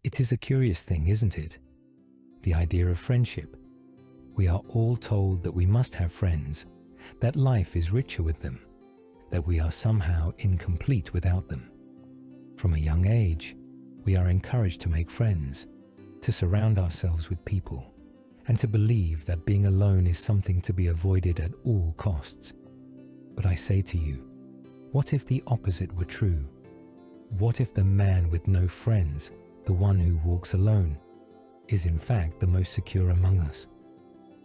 It is a curious thing, isn't it? The idea of friendship. We are all told that we must have friends, that life is richer with them, that we are somehow incomplete without them. From a young age, we are encouraged to make friends, to surround ourselves with people, and to believe that being alone is something to be avoided at all costs. But I say to you, what if the opposite were true? What if the man with no friends, the one who walks alone, is in fact the most secure among us?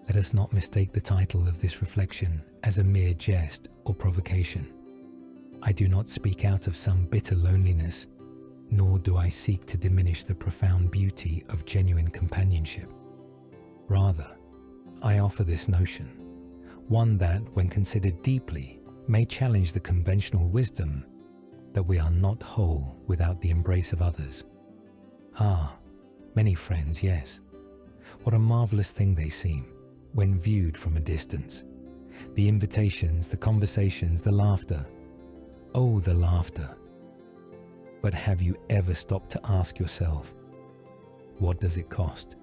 Let us not mistake the title of this reflection as a mere jest or provocation. I do not speak out of some bitter loneliness, nor do I seek to diminish the profound beauty of genuine companionship. Rather, I offer this notion, one that, when considered deeply, may challenge the conventional wisdom that we are not whole without the embrace of others. Ah, many friends, yes. What a marvelous thing they seem when viewed from a distance. The invitations, the conversations, the laughter. Oh, the laughter. But have you ever stopped to ask yourself, what does it cost?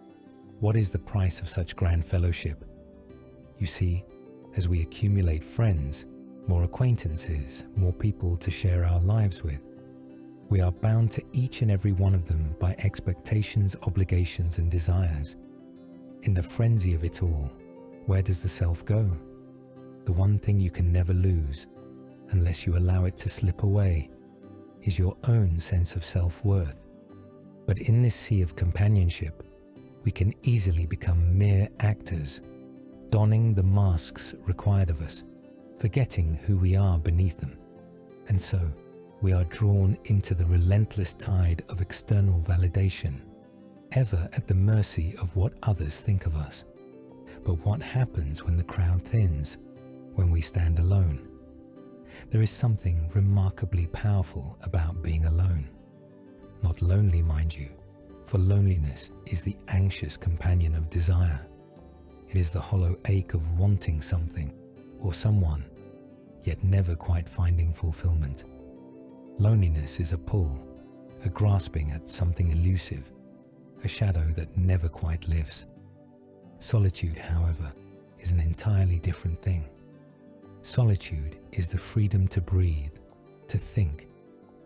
What is the price of such grand fellowship? You see, as we accumulate friends, more acquaintances, more people to share our lives with, we are bound to each and every one of them by expectations, obligations, and desires. In the frenzy of it all, where does the self go? The one thing you can never lose, unless you allow it to slip away, is your own sense of self-worth. But in this sea of companionship, we can easily become mere actors, donning the masks required of us, forgetting who we are beneath them. And so, we are drawn into the relentless tide of external validation, ever at the mercy of what others think of us. But what happens when the crowd thins, when we stand alone? There is something remarkably powerful about being alone. Not lonely, mind you, for loneliness is the anxious companion of desire. It is the hollow ache of wanting something or someone, yet never quite finding fulfillment. Loneliness is a pull, a grasping at something elusive, a shadow that never quite lifts. Solitude, however, is an entirely different thing. Solitude is the freedom to breathe, to think,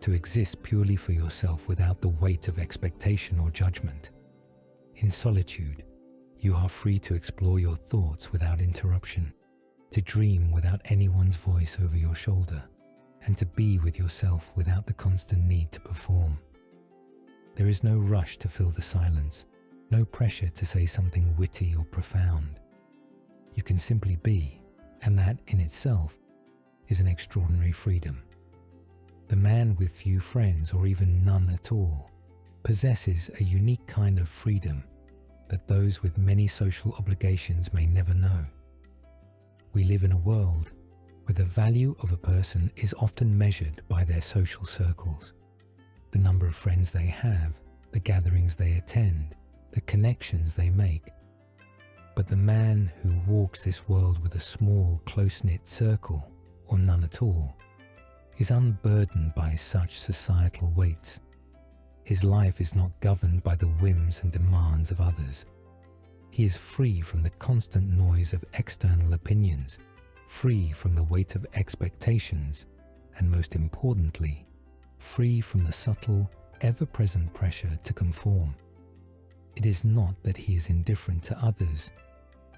to exist purely for yourself without the weight of expectation or judgment. In solitude, you are free to explore your thoughts without interruption, to dream without anyone's voice over your shoulder, and to be with yourself without the constant need to perform. There is no rush to fill the silence, no pressure to say something witty or profound. You can simply be, and that in itself is an extraordinary freedom. The man with few friends, or even none at all, possesses a unique kind of freedom that those with many social obligations may never know. We live in a world where the value of a person is often measured by their social circles, the number of friends they have, the gatherings they attend, the connections they make. But the man who walks this world with a small, close-knit circle, or none at all, is unburdened by such societal weights. His life is not governed by the whims and demands of others. He is free from the constant noise of external opinions, free from the weight of expectations, and most importantly, free from the subtle, ever-present pressure to conform. It is not that he is indifferent to others.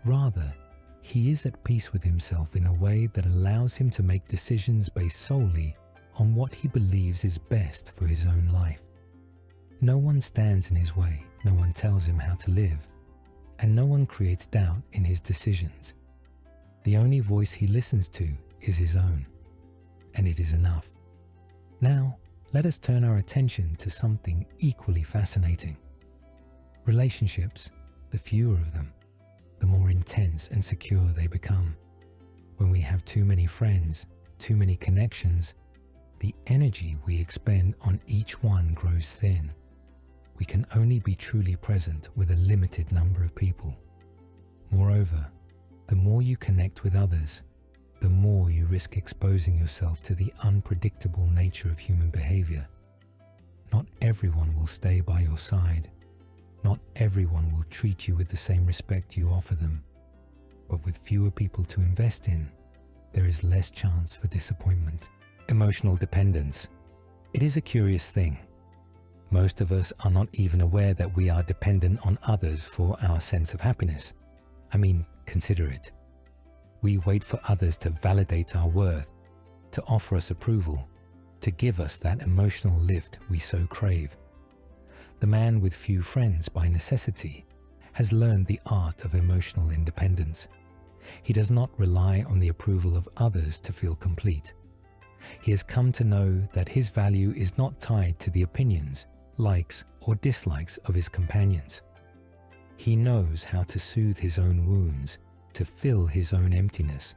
Rather, he is at peace with himself in a way that allows him to make decisions based solely on what he believes is best for his own life. No one stands in his way, no one tells him how to live, and no one creates doubt in his decisions. The only voice he listens to is his own, and it is enough. Now, let us turn our attention to something equally fascinating. Relationships, the fewer of them, the more intense and secure they become. When we have too many friends, too many connections, the energy we expend on each one grows thin. We can only be truly present with a limited number of people. Moreover, the more you connect with others, the more you risk exposing yourself to the unpredictable nature of human behavior. Not everyone will stay by your side. Not everyone will treat you with the same respect you offer them. But with fewer people to invest in, there is less chance for disappointment. Emotional dependence. It is a curious thing. Most of us are not even aware that we are dependent on others for our sense of happiness. I mean, consider it. We wait for others to validate our worth, to offer us approval, to give us that emotional lift we so crave. The man with few friends by necessity has learned the art of emotional independence. He does not rely on the approval of others to feel complete. He has come to know that his value is not tied to the opinions, likes, or dislikes of his companions. He knows how to soothe his own wounds, to fill his own emptiness,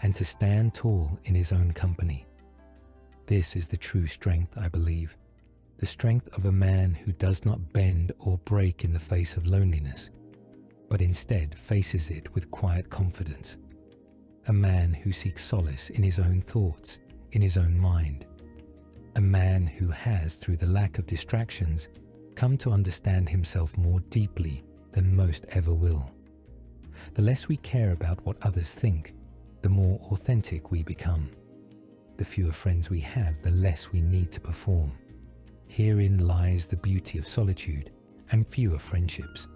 and to stand tall in his own company. This is the true strength, I believe, the strength of a man who does not bend or break in the face of loneliness, but instead faces it with quiet confidence. A man who seeks solace in his own thoughts, in his own mind. A man who has, through the lack of distractions, come to understand himself more deeply than most ever will. The less we care about what others think, the more authentic we become. The fewer friends we have, the less we need to perform. Herein lies the beauty of solitude and fewer friendships.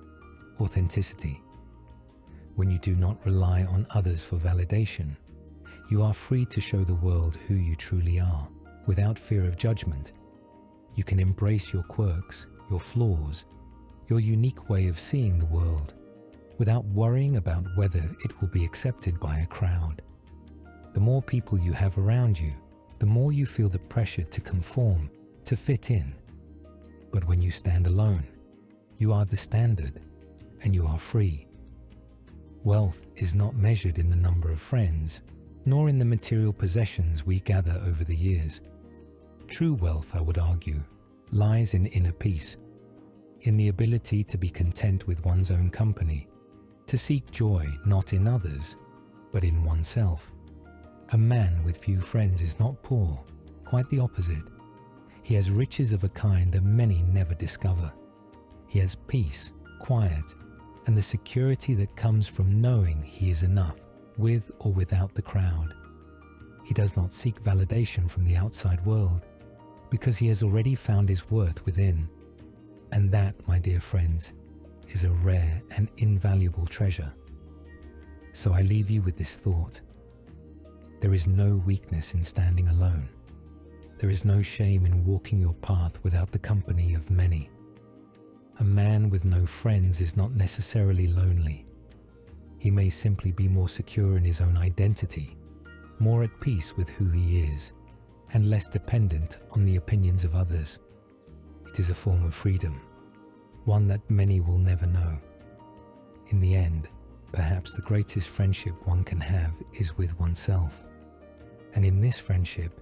Authenticity. When you do not rely on others for validation, you are free to show the world who you truly are, without fear of judgment. You can embrace your quirks, your flaws, your unique way of seeing the world, without worrying about whether it will be accepted by a crowd. The more people you have around you, the more you feel the pressure to conform, to fit in. But when you stand alone, you are the standard, and you are free. Wealth is not measured in the number of friends, nor in the material possessions we gather over the years. True wealth, I would argue, lies in inner peace, in the ability to be content with one's own company, to seek joy not in others, but in oneself. A man with few friends is not poor, quite the opposite. He has riches of a kind that many never discover. He has peace, quiet, and the security that comes from knowing he is enough, with or without the crowd. He does not seek validation from the outside world, because he has already found his worth within. And that, my dear friends, is a rare and invaluable treasure. So I leave you with this thought. There is no weakness in standing alone. There is no shame in walking your path without the company of many. A man with no friends is not necessarily lonely. He may simply be more secure in his own identity, more at peace with who he is, and less dependent on the opinions of others. It is a form of freedom, one that many will never know. In the end, perhaps the greatest friendship one can have is with oneself. And in this friendship,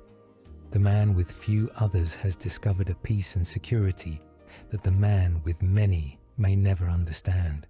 the man with few others has discovered a peace and security that the man with many may never understand.